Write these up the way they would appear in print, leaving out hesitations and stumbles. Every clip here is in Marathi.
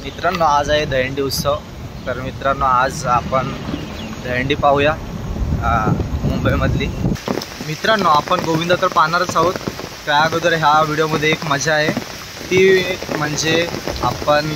मित्रांनो आज आहे दहीहंडी उत्सव। तर मित्रांनो आज आपण दहीहंडी पाहूया मुंबईमधली। मित्रांनो आपण गोविंदा तर पाहणारच आहोत। त्या अगोदर ह्या व्हिडिओमध्ये एक मजा आहे ती म्हणजे आपण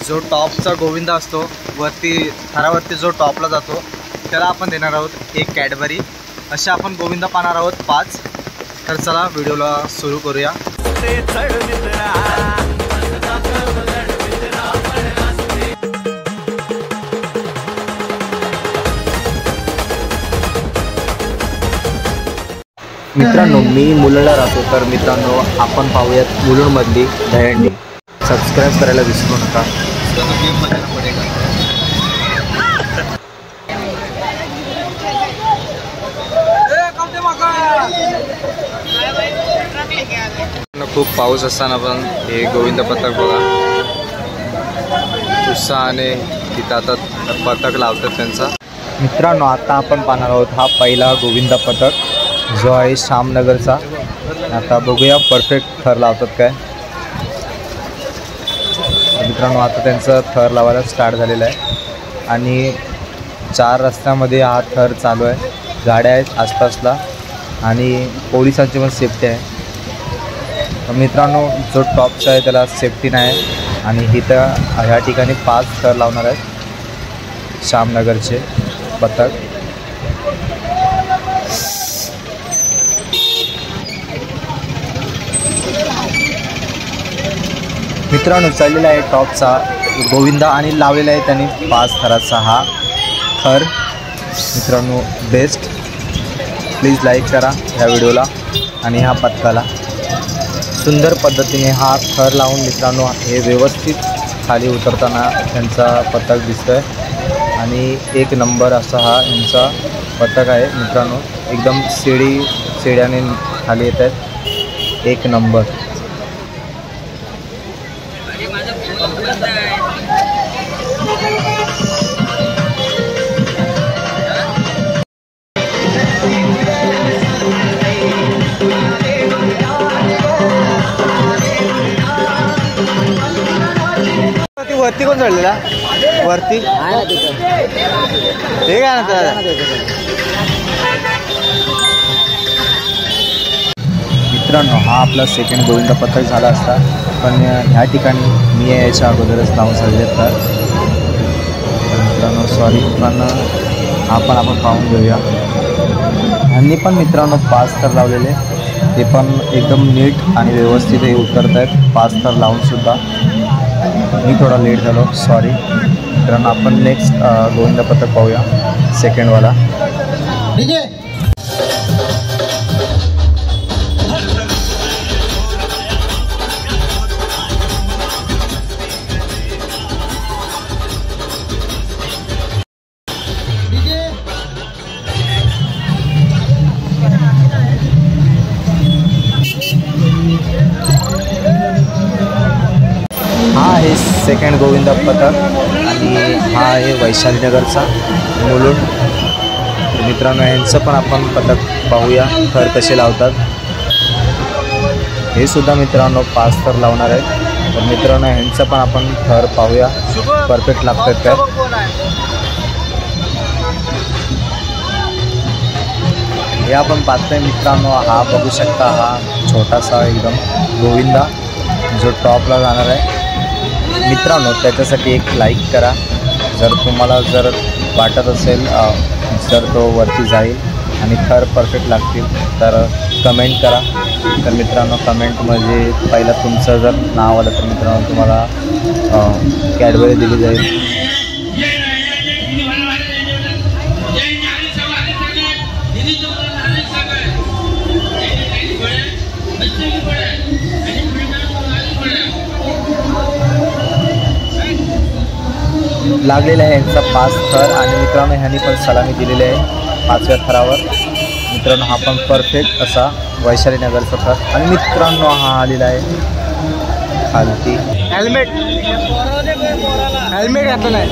जो टॉपचा गोविंदा असतो वरती थरावरती जो टॉपला जातो त्याला आपण देणार आहोत एक कॅडबरी। अशा आपण गोविंदा पाहणार आहोत 5। तर चला व्हिडिओला सुरू करूया। मित्रांनो मी मुलुंडला राहतो, तर मित्रांनो आपण पाहूयात मुलुंडमधली दहीहंडी। सबस्क्राइब करायला विसरू नका। खूप पाऊस असताना पण हे गोविंद पथक बघा उत्साहाने तिथं आता पथक लावतात त्यांचा। मित्रांनो आता आपण पाहणार आहोत हा पहिला गोविंद पथक जो आहे श्यामनगरचा। आता बघूया परफेक्ट थर लावतात काय। मित्रांनो आता त्यांचं थर लावायला स्टार्ट झालेलं आहे आणि 4 रस्त्यामध्ये हा थर चालू आहे। गाड्या आहेत आसपासला आणि पोलिसांची पण सेफ्टी आहे। तर मित्रांनो जो टॉपचा आहे त्याला सेफ्टी नाही आणि इथं ह्या ठिकाणी 5 थर लावणार आहेत श्यामनगरचे पथक। मित्रांनो चाललेला आहे टॉपचा गोविंदा आणि लावलेला आहे त्यांनी 5 थराचा हा थर। मित्रांनो बेस्ट, प्लीज लाईक करा ह्या व्हिडिओला आणि ह्या पथकाला। सुंदर पद्धतीने हा थर लावून मित्रांनो हे व्यवस्थित खाली उतरताना त्यांचा पथक दिसतोय आणि 1 नंबर असा हा यांचा पथक आहे। मित्रांनो एकदम शिड्याने खाली येत आहेत, 1 नंबर। वरती कोण चढलेला वरती हे काय ना मित्रांनो हा आपला सेकंड गोविंदा पथक झाला असता, पण ह्या ठिकाणी मी याच्या अगोदरच नाव झाले तर मित्रांनो सॉरी, पण आपण पाहून घेऊया। यांनी पण मित्रांनो 5 थर लावलेले, ते पण एकदम नीट आणि व्यवस्थित हे उतरत आहेत 5 थर लावून सुद्धा। मी थोडा लेट झालो सॉरी। मित्रांनो आपण नेक्स्ट गोविंदा पथक पाहूया सेकंडवाला। हा आहे सेकंड गोविंदा पथक आणि हा आहे वैशालीनगरचा मुलुंड। मित्रांनो यांचं पण आपण पथक पाहूया थर कसे लावतात। हे सुद्धा मित्रांनो 5 थर लावणार आहेत। तर मित्रांनो यांचं पण आपण थर पाहूया परफेक्ट लागतात काय। हे आपण पाहतोय मित्रांनो, हा बघू शकता हा छोटासा एकदम गोविंदा जो टॉपला जाणार आहे। मित्रांनो त्याच्यासाठी एक लाईक करा जर तुम्हाला जर वाटत असेल जर तो वरती जाईल आणि थर परफेक्ट लागतील तर कमेंट करा। तर मित्रांनो कमेंटमध्ये पहिला तुमचं जर नाव आलं तर मित्रांनो तुम्हाला कॅडबरी दिली जाईल। लागलेला आहे यांचा 5 थर आणि मित्रांनो ह्यांनी पण सलामी दिलेली आहे 5व्या थरावर। मित्रांनो हा पण परफेक्ट असा वैशालीनगरचा थर आणि मित्रांनो हा आलेला आहे खालती हेल्मेट घातलं नाही।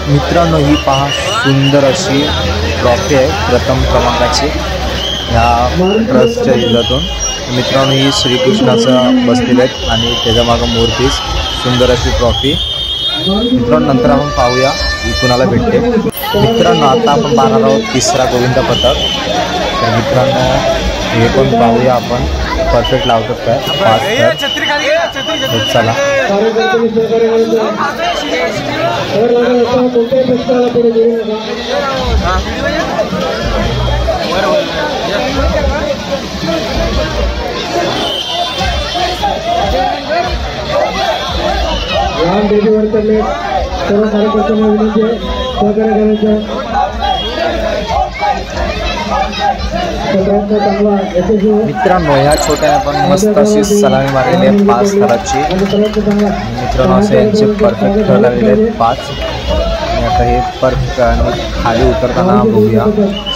मित्रांनो ही पहा सुंदर अशी ट्रॉफी आहे प्रथम क्रमांकाची ह्या ट्रस्टच्या इजातून। मित्रांनो ही श्रीकृष्णाचं बसलेले आहेत आणि त्याच्या मागं मूर्तीस सुंदर अशी ट्रॉफी। मित्रांनो नंतर आपण पाहूया ही कुणाला भेटते। मित्रांनो आता आपण पाहणार आहोत तिसरा गोविंद पथक। तर मित्रांनो हे पण पाहूया आपण परफेक्ट लावतात काय 5 तर चला। मित्रांनो ह्या छोट्याने पण मस्त अशी सलामी मारलेली आहे 5 थराची। मित्रांनो असे यांचे परफेक्ट थर लागलेले आहेत 5। आणि आता हे परफेक्ट खाली उतरताना बघूया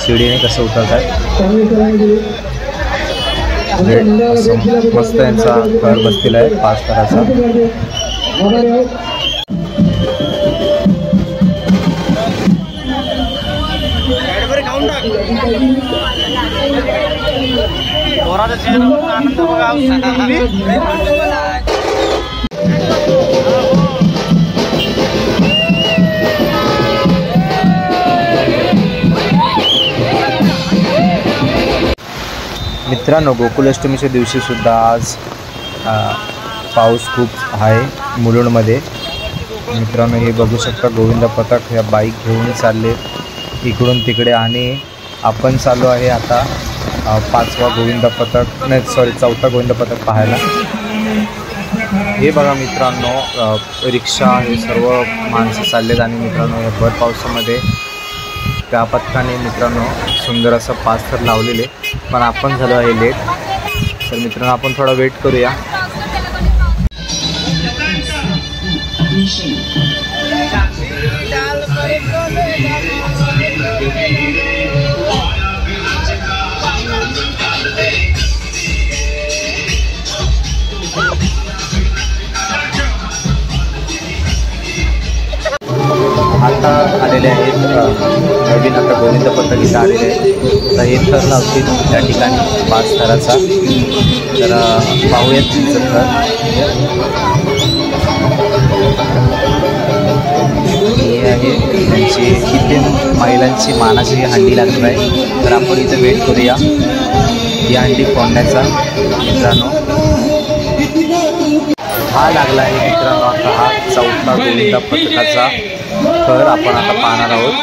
शिडीने कसं उतरतात। मस्त यांचा घर बसलेला आहे 5 थराचा। मित्रांनो गोकुलाष्टमीच्या दिवशी सुद्धा आज पाऊस खूप आहे मुलुंडमध्ये। मित्रांनो हे बघू शकता गोविंद पथक ह्या बाईक घेऊन चालले इकडून तिकडे आणि आपण चालू आहे आता 5वा गोविंद पथक नाही सॉरी 4था गोविंद पथक पाहायला। हे बघा मित्रांनो रिक्षा हे सर्व माणसं चाललेत आणि मित्रांनो या भर पावसामध्ये त्या पथकाने मित्रांनो सुंदर असं 5 थर लावलेले पण आपण झालो आहे लेट। तर मित्रांनो आपण थोडा वेट करूया। आता आलेले आहेत नवीन आता गोविंद पथक इथं आलेले आहेत। तर हे थर लावतील त्या ठिकाणी 5 थराचा। तर पाहूयात तुमचं थर हे आहे त्यांची इथे महिलांची मानाची हंडी लागणार आहे। तर आपण इथे वेट करूया ही हंडी फोडण्याचा। मित्रांनो हा लागला आहे मित्रांनो आता हा 4था गोविंद पथकाचा थर आपण आता पाहणार आहोत।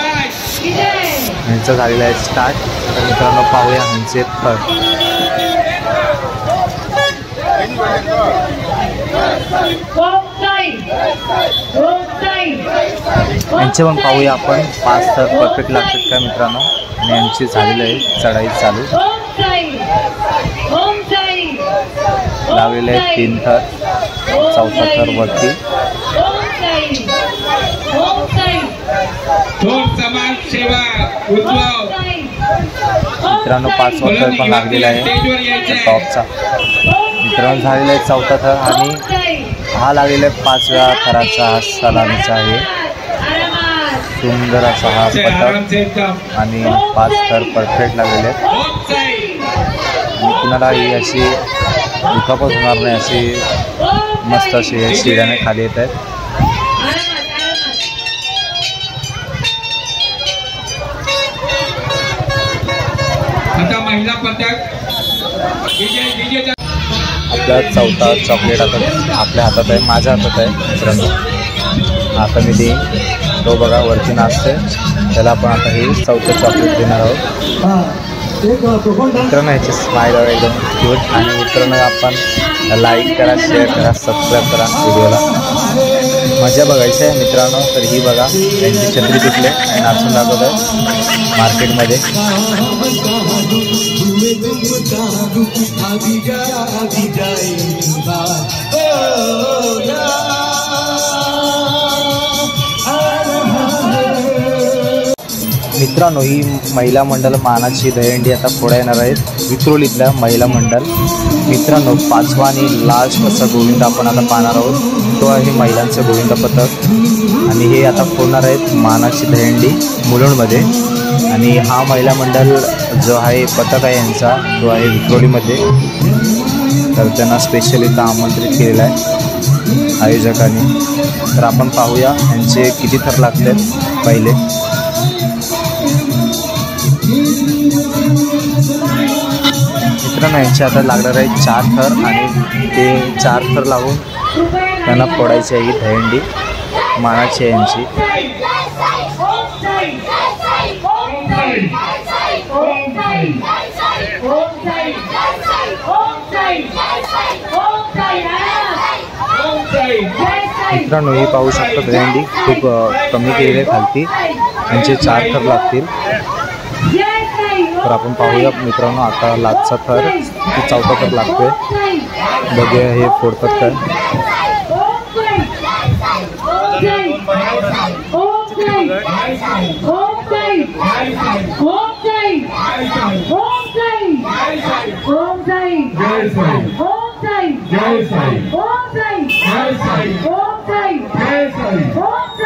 ह्यांचं झालेलं आहे स्टार्ट। तर मित्रांनो पाहूया ह्यांचे थर। यांचे पण पाहूया आपण 5 थर परफेक्ट लागतात का मित्रांनो। आणि यांची झालेलं आहे चढाई चालू लावलेले आहेत 3 थर 4था थर वरती। मित्रांनो 5वा थर पण लागलेला आहे टॉपचा। मित्रांनो झालेला आहे 4था थर आणि हा लागलेला आहे 5व्या थराचा सलामीचा आहे। सुंदर असा हा पथक आणि 5 थर परफेक्ट लागलेले आहेत। आणि कुणाला ही अशी दुखापत होणार नाही अशी मस्त अशी शिड्याने खाली येत आहेत। आपला 4था चॉकलेट आता आपल्या हातात आहे माझ्या हातात आहे मित्रांनो। आता मी देईन तो बघा वरती नाचते त्याला आपण आता हे 4थं चॉकलेट देणार आहोत। मित्रांनो ह्याची स्माईल आहे एकदम क्यूट। आणि मित्रांनो आपण लाईक करा शेअर करा सबस्क्राईब करा व्हिडिओला मजा बघायची आहे मित्रांनो। तर ही बघा यांची छत्री तुटले आणि नाचून दाखवत आहे मार्केटमध्ये। मित्रांनो ही महिला मंडळ मानाची दहीहंडी आता फोडा येणार आहेत विक्रोलीतल्या महिला मंडळ। मित्रांनो 5वा आणि लास्ट असा गोविंद आपण आता पाहणार आहोत, तो आहे महिलांचं गोविंद पथक आणि हे आता फोडणार आहेत मानाची दहीहंडी मुलुंडमध्ये। आणि हा महिला मंडळ जो आहे पथक आहे यांचा तो आहे विक्रोलीमध्ये, तर त्यांना स्पेशली इथं आमंत्रित केलेलं आहे आयोजकांनी। तर आपण पाहूया यांचे किती थर लागतात पहिले। मित्रांनो यांचे आता लागणार आहे 4 थर आणि ते 4 थर लागून त्यांना फोडायची आहे ही दहीहंडी मानाची आहे यांची। मित्रांनो ही पाहू शकता दहीहंडी खूप कमी केलेली आहे खालती, यांचे 4 थर लागतील। तर आपण पाहूया मित्रांनो आता लास्टचा थर की 4था थर लागतोय, बघूया हे फोडतात काय।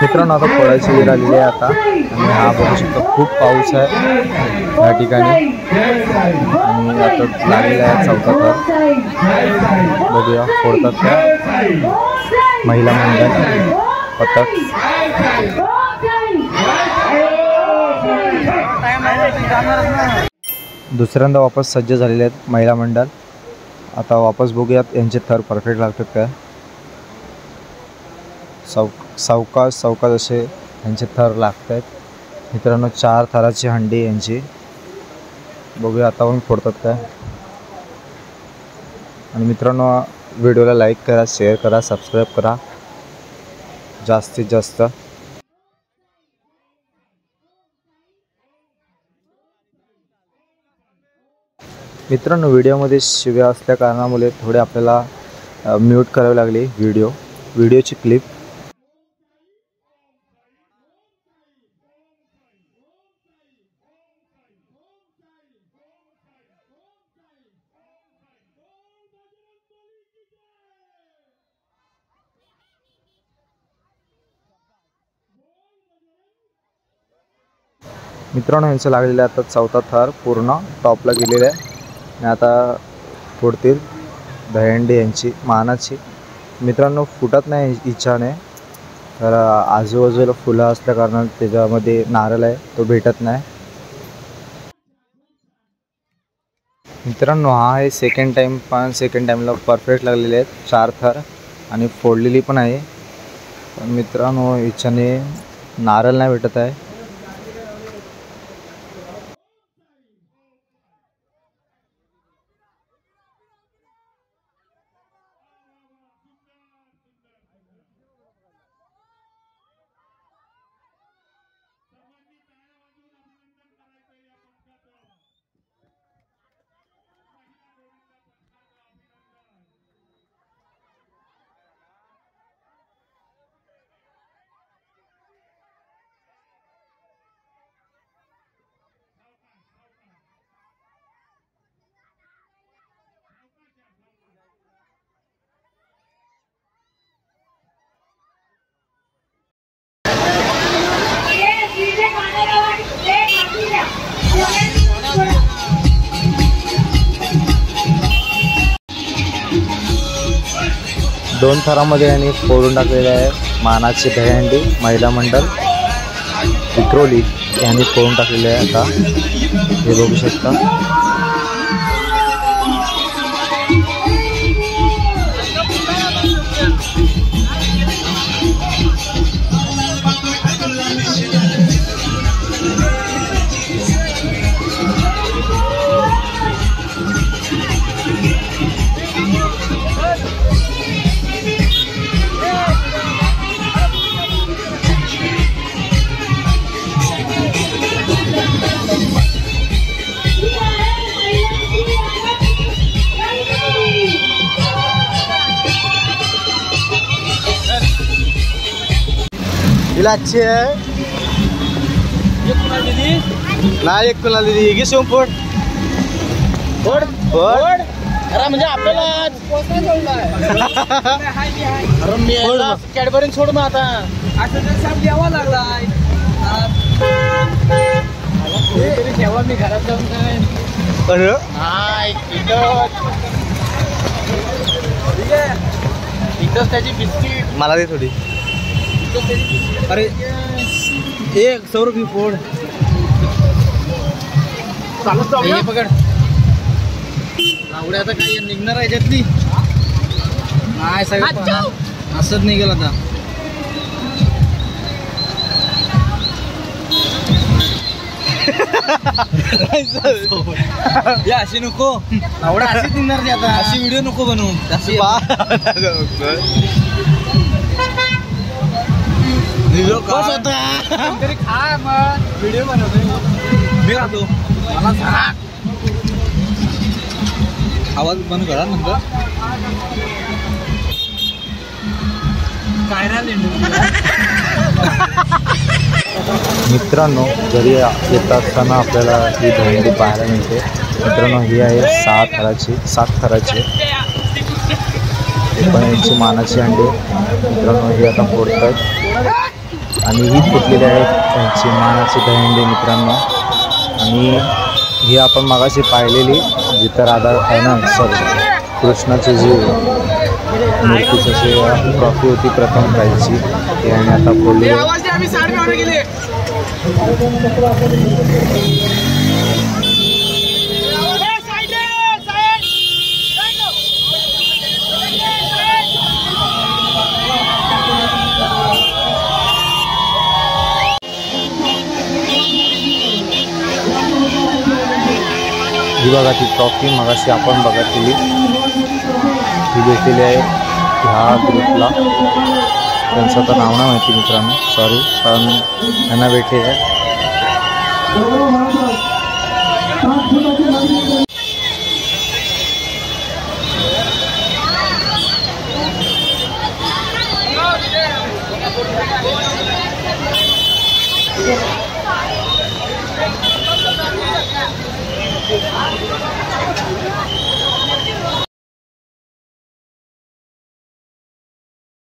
मित्रांनो आता फोडायची वेळ आलेली आहे आता, आणि हा बघू शकता खूप पाऊस आहे या ठिकाणी आणि आता लागलेला आहे 4था थर। बघूया फोडतात काय महिला मंडळ पथक। दुसऱ्यांदा वापस सज्ज झालेले आहेत महिला मंडळ। आता वापस बघूयात यांचे थर परफेक्ट लागतात काय। सावकाश असे यांचे थर लागत आहेत मित्रांनो। 4 थराची हंडी यांची, बघूया आता पण फोडतात काय। आणि मित्रांनो व्हिडिओला लाईक करा, शेअर करा, सबस्क्राईब करा जास्तीत जास्त। मित्रांनो व्हिडिओमध्ये शिव्या असल्या कारणामुळे थोडे आपल्याला म्यूट करावी लागली व्हिडिओची क्लिप। मित्रांनो यांचं लागलेलं आहे आता 4था थर पूर्ण टॉपला गेलेला आहे आणि आता फोडतील दहीहंडी यांची मानाची। मित्रांनो फुटत नाही इच्छाने, तर आजूबाजूला फुलं असल्या कारणाने त्याच्यामध्ये नारळ आहे तो भेटत नाही। मित्रांनो हा आहे सेकंड टाइम, पण सेकंड टाइमला परफेक्ट लागलेले आहेत 4 थर आणि फोडलेली पण आहे, पण मित्रांनो इच्छाने नारळ नाही भेटत आहे। दोन थरामध्ये यांनी फोडून टाकलेले आहे मानाची दहीहंडी महिला मंडळ विक्रोली यांनी फोडून टाकलेले आहे। आता हे बघू शकता। अच्छी है ये नाही एक तुला दिली घे शिवून फोड फोड फोड. अरे म्हणजे आपल्याला अरे मी कॅडबरी सोड मग आता द्यावा लागलाय ठेवा मी घरात जाऊन काय नाही इथंच त्याची बिस्किट मला दे थोडी. अरे एक सौरभ ही फोड चालत हे पकड आवडे आता काही निघणार आहे याच्यातली नाही सगळं असंच निघेल आता. या अशी नको आवडा अशीच निघणार नाही आता. अशी व्हिडिओ नको बनवू अशी व्हिडिओ बस होता तरी खा मग व्हिडिओ बनवतो मी खातो. मला सांग आवाज बंद करा नंतर काय राहिले. मित्रांनो घरी येत असताना आपल्याला ही दहीहंडी पाहायला मिळते. मित्रांनो ही आहे 7 थराची पण यांची मानाची अंडी. मित्रांनो ही आता फोडतात आणि ही फुटलेली आहे त्यांची मानाची दहीहंडी मित्रांनो. आणि ही आपण मगाशी पाहिलेली जिथं राधा आहे ना सॉरी कृष्णाची जी मूर्तीची अशी ट्रॉफी होती प्रथम प्राईजची ती आणि आता फोडली. ही बघा ती ट्रॉफी मगाशी आपण बघितलेली ही भेटलेली आहे ह्या ग्रुपला. त्यांचं तर नाव नाही माहिती मित्रांनो सॉरी पण त्यांना भेटले आहे.